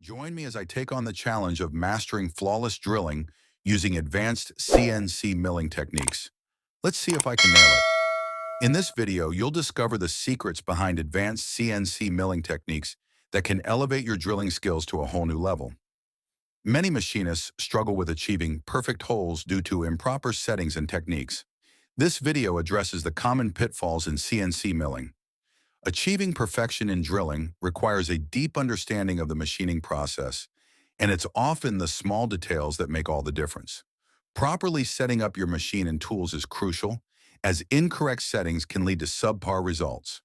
Join me as I take on the challenge of mastering flawless drilling using advanced CNC milling techniques. Let's see if I can nail it. In this video, you'll discover the secrets behind advanced CNC milling techniques that can elevate your drilling skills to a whole new level. Many machinists struggle with achieving perfect holes due to improper settings and techniques. This video addresses the common pitfalls in CNC milling. Achieving perfection in drilling requires a deep understanding of the machining process, and it's often the small details that make all the difference. Properly setting up your machine and tools is crucial, as incorrect settings can lead to subpar results.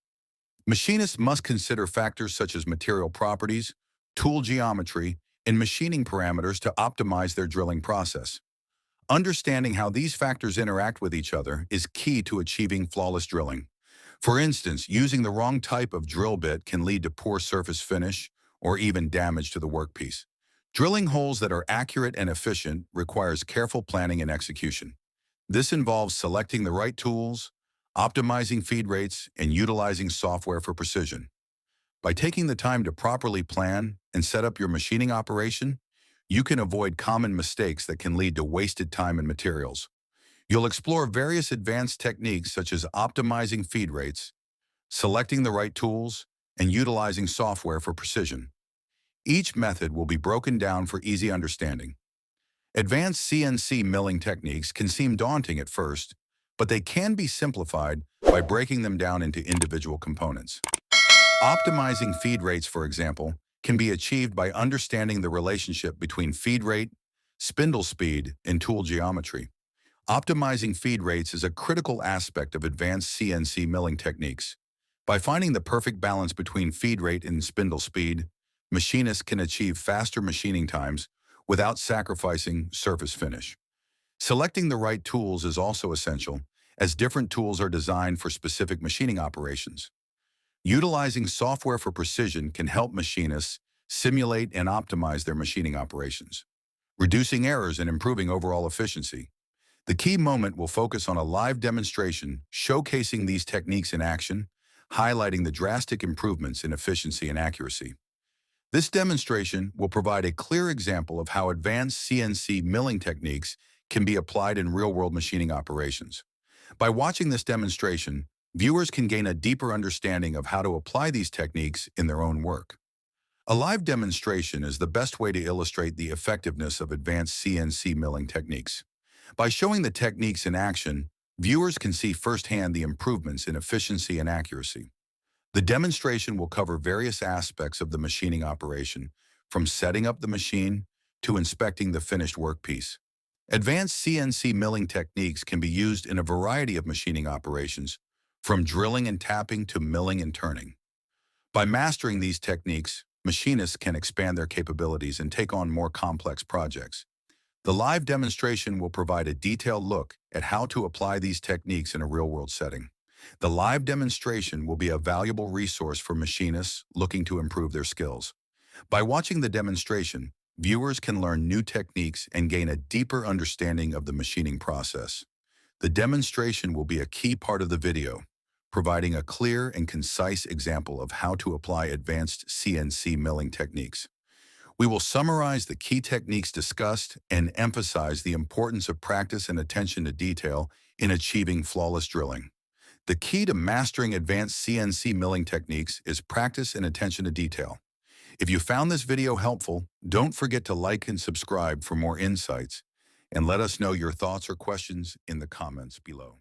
Machinists must consider factors such as material properties, tool geometry, and machining parameters to optimize their drilling process. Understanding how these factors interact with each other is key to achieving flawless drilling. For instance, using the wrong type of drill bit can lead to poor surface finish or even damage to the workpiece. Drilling holes that are accurate and efficient requires careful planning and execution. This involves selecting the right tools, optimizing feed rates, and utilizing software for precision. By taking the time to properly plan and set up your machining operation, you can avoid common mistakes that can lead to wasted time and materials. You'll explore various advanced techniques such as optimizing feed rates, selecting the right tools, and utilizing software for precision. Each method will be broken down for easy understanding. Advanced CNC milling techniques can seem daunting at first, but they can be simplified by breaking them down into individual components. Optimizing feed rates, for example, can be achieved by understanding the relationship between feed rate, spindle speed, and tool geometry. Optimizing feed rates is a critical aspect of advanced CNC milling techniques. By finding the perfect balance between feed rate and spindle speed, machinists can achieve faster machining times without sacrificing surface finish. Selecting the right tools is also essential, as different tools are designed for specific machining operations. Utilizing software for precision can help machinists simulate and optimize their machining operations, reducing errors and improving overall efficiency. The key moment will focus on a live demonstration showcasing these techniques in action, highlighting the drastic improvements in efficiency and accuracy. This demonstration will provide a clear example of how advanced CNC milling techniques can be applied in real-world machining operations. By watching this demonstration, viewers can gain a deeper understanding of how to apply these techniques in their own work. A live demonstration is the best way to illustrate the effectiveness of advanced CNC milling techniques. By showing the techniques in action, viewers can see firsthand the improvements in efficiency and accuracy. The demonstration will cover various aspects of the machining operation, from setting up the machine to inspecting the finished workpiece. Advanced CNC milling techniques can be used in a variety of machining operations, from drilling and tapping to milling and turning. By mastering these techniques, machinists can expand their capabilities and take on more complex projects. The live demonstration will provide a detailed look at how to apply these techniques in a real-world setting. The live demonstration will be a valuable resource for machinists looking to improve their skills. By watching the demonstration, viewers can learn new techniques and gain a deeper understanding of the machining process. The demonstration will be a key part of the video, providing a clear and concise example of how to apply advanced CNC milling techniques. We will summarize the key techniques discussed and emphasize the importance of practice and attention to detail in achieving flawless drilling. The key to mastering advanced CNC milling techniques is practice and attention to detail. If you found this video helpful, don't forget to like and subscribe for more insights, and let us know your thoughts or questions in the comments below.